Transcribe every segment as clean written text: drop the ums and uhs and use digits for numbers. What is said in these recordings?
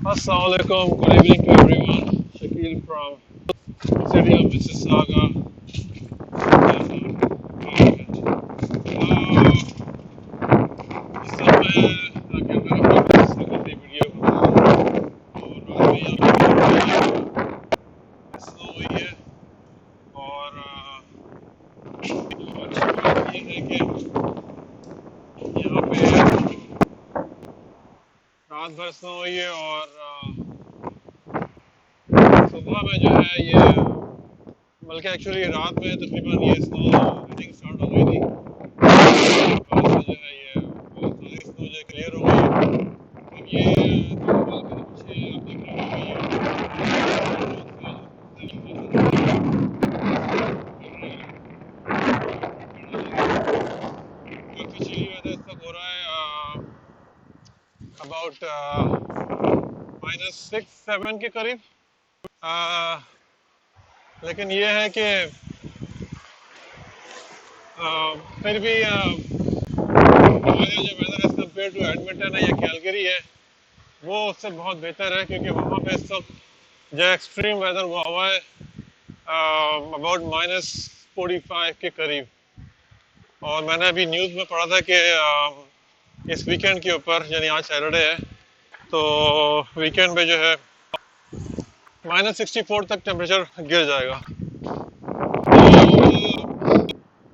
Assalamualaikum. Good evening to everyone. Shakeel from city of Mississauga. इस सब मैं camera focus करती वीडियो और रात में यहाँ पे स्नो हुई है और अच्छी बात ये है कि यहाँ पे रात भर स्नो हुई है और सुबह में जो है ये बल्कि एक्चुअली रात में तकरीबन ये स्नो हिटिंग स्टार्ट हो गई थी और जो है ये सारी स्नो जो क्लियर हो गई है। अब ये तकरीबन पीछे आप देख रहे हो काफ़ी चिली वेदर इस वक्त हो रहा है अबाउट -6 7 के करीब। आ, लेकिन ये है कि फिर भी हमारा जो weather as compared to Edmonton है या कैलगरी है वो उससे बहुत बेहतर है क्योंकि वहाँ पे इस वक्त जो एक्सट्रीम वेदर हुआ हुआ है अबाउट -45 के करीब। और मैंने अभी न्यूज़ में पढ़ा था कि इस वीकेंड के ऊपर यानी आज सैटरडे है तो वीकेंड पे जो है -64 तक टेम्परेचर गिर जाएगा। तो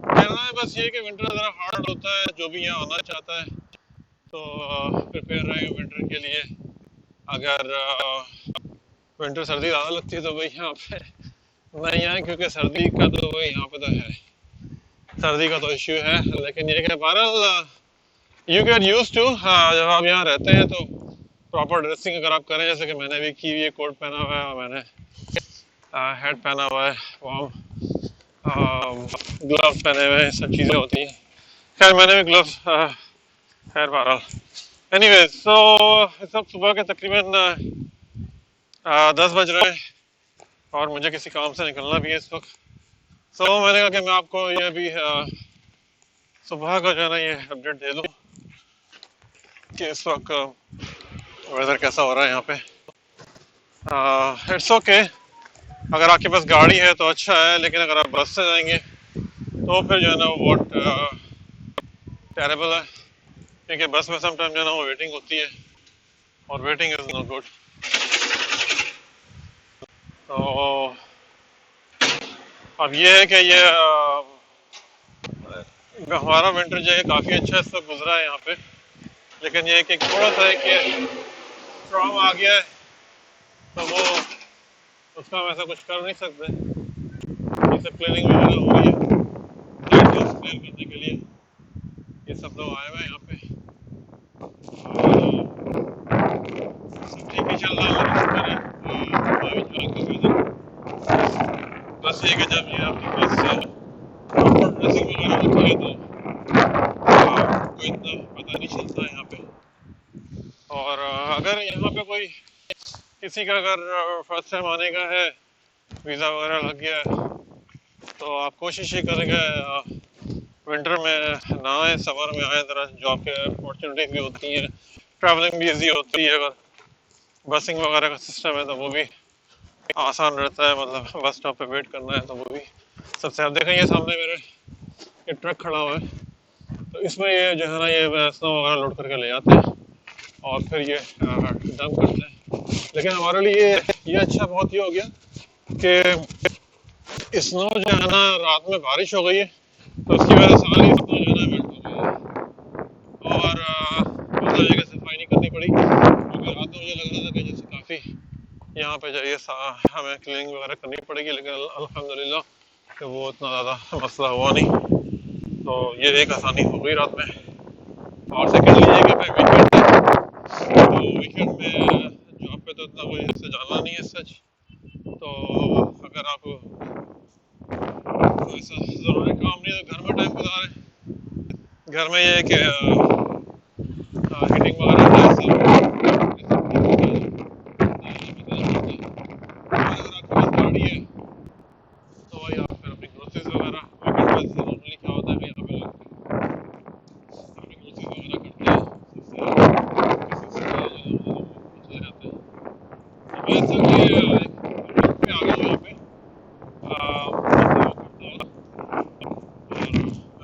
कहना है बस ये कि विंटर ज़रा हार्ड होता है जो भी यहाँ आना चाहता है तो प्रिपेयर रहे विंटर के लिए। अगर विंटर सर्दी ज़्यादा लगती है तो भाई यहाँ पे नहीं आए क्योंकि सर्दी का तो वही यहाँ पे तो है, सर्दी का तो इश्यू है। लेकिन ये कि बहरहाल यू गेट यूज टू, जब आप यहाँ रहते हैं तो प्रॉपर ड्रेसिंग अगर आप करें जैसे कि मैंने भी की हुई है, कोट पहना हुआ है और मैंने हेड पहना हुआ है, वार्म ग्लव्स पहने हुए हैं, सब चीज़ें होती हैं। खैर मैंने भी ग्लव्स खैर बहरहाल एनीवेज सो इस वक्त सुबह के तकरीबन 10 बज रहे हैं और मुझे किसी काम से निकलना भी है इस वक्त। सो मैंने कहा कि मैं आपको ये भी सुबह का जो है ना ये अपडेट दे दूँ कि इस वक्त वेदर कैसा हो रहा है यहाँ पे। इट्स ओके अगर आपके पास गाड़ी है तो अच्छा है, लेकिन अगर आप बस से जाएंगे तो फिर जो है ना वो बहुत टेरेबल है क्योंकि बस में समटाइम जो है ना वो वेटिंग होती है और वेटिंग इज़ नॉट गुड। तो अब ये है कि ये हमारा विंटर जो है काफ़ी अच्छा इस वक्त गुजरा है यहाँ पे, लेकिन ये है कि थोड़ा सा है कि स्ट्रॉन्ग आ गया है तो वो उसका हम ऐसा कुछ कर नहीं सकते। ये सब क्लीनिंग वगैरह हो रही है, क्लीन करने के लिए ये सब लोग आए हुए हैं यहाँ पे और सब ठीक ही चल रहा है शुक्र है। बस ये कि जब ये आपके पास प्रॉपर ड्रेसिंग वगैरह होती है तो कोई इतना पता नहीं चलता है यहाँ पे। और अगर यहाँ पे कोई किसी का अगर फर्स्ट टाइम आने का है, वीज़ा वगैरह लग गया है तो आप कोशिश ही करेंगे विंटर में ना आए, समर में आए। ज़रा जॉब के अपॉर्चुनिटीज भी होती हैं, ट्रैवलिंग भी ईजी होती है, अगर बसिंग वगैरह का सिस्टम है तो वो भी आसान रहता है, मतलब बस स्टॉप पे वेट करना है तो वो भी सबसे। आप देखें ये सामने मेरे ये ट्रक खड़ा हुआ है तो इसमें ये जो है ना ये स्नो वगैरह लोड करके ले जाते हैं और फिर ये डंप करते हैं। लेकिन हमारे लिए ये अच्छा बहुत ये हो गया कि स्नो जो है ना रात में बारिश हो गई है तो उसकी वजह से सारी स्नो जो है ना मेल्ट हो गई है और मतलब जगह सफाई नहीं करनी पड़ी क्योंकि रात में मुझे लग रहा था कि जैसे काफ़ी यहाँ पे जाइए हमें क्लीनिंग वगैरह करनी पड़ेगी, लेकिन अल्हम्दुलिल्लाह कि वो इतना ज़्यादा मसला हुआ नहीं तो ये एक आसानी हो गई रात में। और सेकेंडली ये कि भाई वीकेंड है तो वीकेंड में जॉब पे तो इतना कोई इससे जाना नहीं है सच। तो अगर आप कोई ऐसा ज़रूरी काम नहीं है तो घर में टाइम गुजारें। घर में ये है कि हीटिंग वगैरह है सब ये सब ठीक होता है, अगर आपके पास गाड़ी है तो भाई आप फिर अपनी ग्रोसरीज वगैरह वीकेंड पे नॉर्मली क्या होता है कि यहाँ पे लोग अपनी ग्रोसरीज वगैरह करते हैं सबसे किसी से चले जाते हैं। मैं असल में रोड पे आ गया हूँ यहाँ पे मैं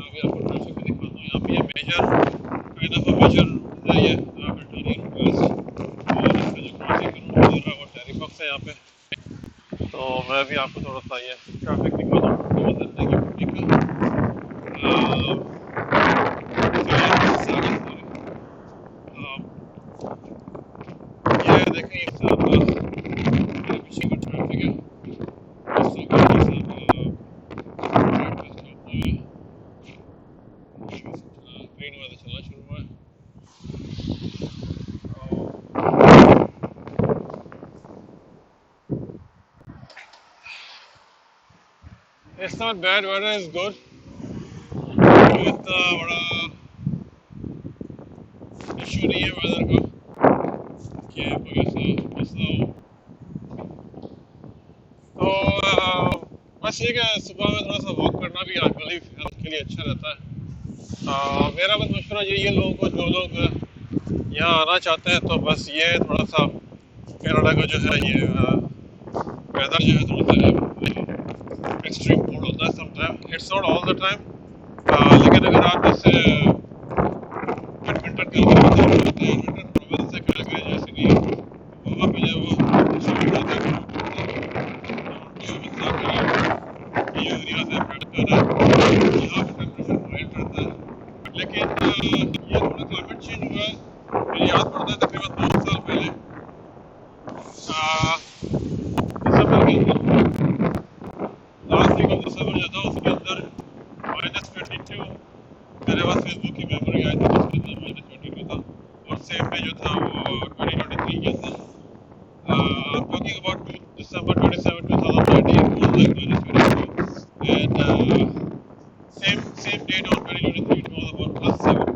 अभी आपको ट्रैफिक में दिखाता हूँ। यहाँ पे ये major kind of a major road है ये विक्टोरिया रोड और इसका जो क्रॉसिंग रोड गुजर रहा है वो टेरी बॉक्स है यहाँ पे। तो मैं भी आपको थोड़ा सा ये ट्रैफिक दिखाता हूँ बदलने की पट्टी का। ये देखें इस मेरे पीछे का ट्रैफिक है। ग्रीन वाला चलना शुरू हुआ है। It's not bad, weather is good. कोई इतना बड़ा इशू नहीं है वेदर का कि कोई ऐसा मसला हो। तो बस ये कि सुबह में थोड़ा सा वॉक करना भी आई बिलीव हेल्थ के लिए अच्छा रहता है। मेरा बस मशवरा यही है लोगों को, जो लोग यहाँ आना चाहते हैं तो बस ये थोड़ा सा कनाडा का जो है ये वेदर जो है थोड़ा सा एक्सट्रीम कोल्ड होता है sometime, it's not all the time. लेकिन अगर आप जैसे बैडमिंटन के लिए बैडमिंटन प्रोविंस से खेल गए जैसे कि वहाँ पे जो वो ये एरिया से बेटर है, यहाँ पे टेम्परेचर माइल्ड रहता है। लेकिन ये थोड़ा क्लाइमेट चेंज हुआ है। मुझे याद पड़ता है तकरीबन 2 साल पहले दिसंबर के अंदर, लास्ट वीक ऑफ दिसंबर जो था उसके अंदर -22 मेरे पास फेसबुक की मेमोरी आई थी जिसके अंदर -22 था और सेम डे जो था वो 2023 का था। I'm talking about December 27, 2019 was like -22 and same date on 2023 it was about +7.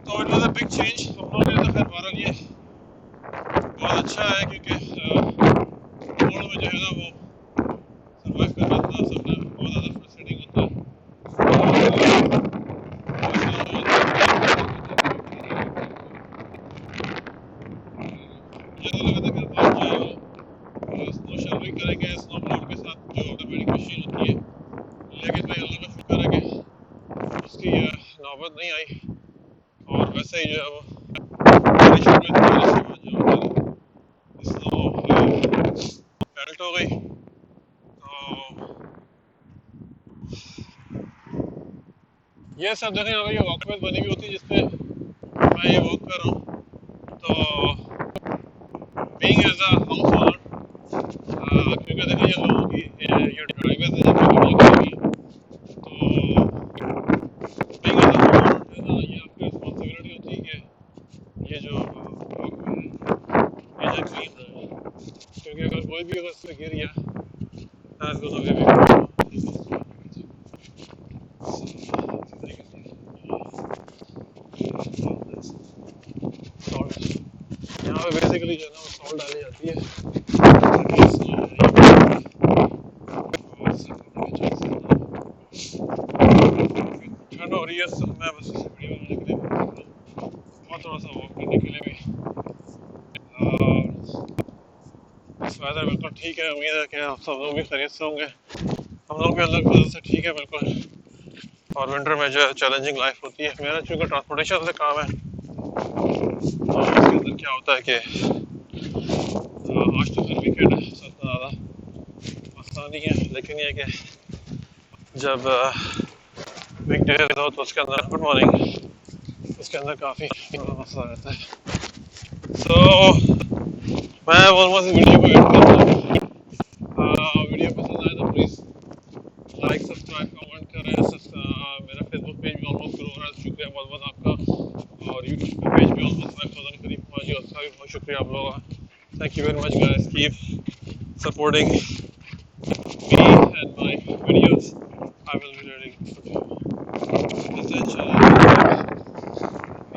So it was a big change. हम लोगों के लिए तो खैर बहरहाल ये बहुत अच्छा है क्योंकि कोल्ड में जो है ना वो सर्वाइव करना था समटाइम बहुत ज़्यादा फ्रस्ट्रेटिंग होता है। मुझे तो लगा था कि बहुत जो स्नो शॉवरिंग करेंगे स्नोबॉर्ड के साथ जो ऑटोमेटिक मशीन होती है, लेकिन भाई अल्लाह का शुक्र है कि उसकी नौबत नहीं आई और वैसे ही जो है वो बारिश हो गई बारिश के बाद जो स्नो मेल्ट हो गई। तो ये सब देखें अगर ये वॉकवे बनी हुई होती है जिसपे मैं ये वॉक कर रहा हूँ तो being as a house owner क्योंकि देखिए ये लोगों की ये ड्राइवर्स है जिनकी गाड़ियाँ खड़ी हुई तो being as a home owner है ना ये आपकी रिस्पॉन्सिबिलिटी होती है कि ये जो वॉकवे है ये जो क्लीन रहे, क्योंकि अगर कोई भी अगर इसमें गिर गया that's gonna be a big problem. यहाँ पे बेसिकली जो है ना वो सॉल्ट डाली जाती है ठंड हो रही है तो मैं बस वीडियो बनाने के लिए बहुत थोड़ा सा वॉक करने के लिए भी बस वेदर बिल्कुल ठीक है। उम्मीद है कि आप सब लोग भी खैरियत से होंगे। हम लोग भी अल्लाह की वजह से ठीक है बिल्कुल। और विंटर में जो है चैलेंजिंग लाइफ होती है। मेरा चूँकि ट्रांसपोर्टेशन से काम है तो उसके अंदर क्या होता है कि आज तो फिर वीकेंड है सबसे ज़्यादा मसला नहीं है, लेकिन ये कि जब वीकडे हो तो उसके अंदर गुड मॉर्निंग उसके अंदर काफ़ी मसला रहता है। सो मैं ऑलमोस्ट वीडियो को एंड कर रहा हूँ। वीडियो पसंद आए तो प्लीज़ लाइक सब्सक्राइब कमेंट करें। मेरा फेसबुक पेज भी ऑलमोस्ट ग्रो हो रहा है, शुक्रिया बहुत बहुत आपका। और यूट्यूब का पेज भी ऑलमोस्ट 5000 के करीब पहुँच गया, उसका भी बहुत शुक्रिया आप लोगों का। Thank you very much guys, keep supporting me and my videos. I will be ready for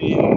you.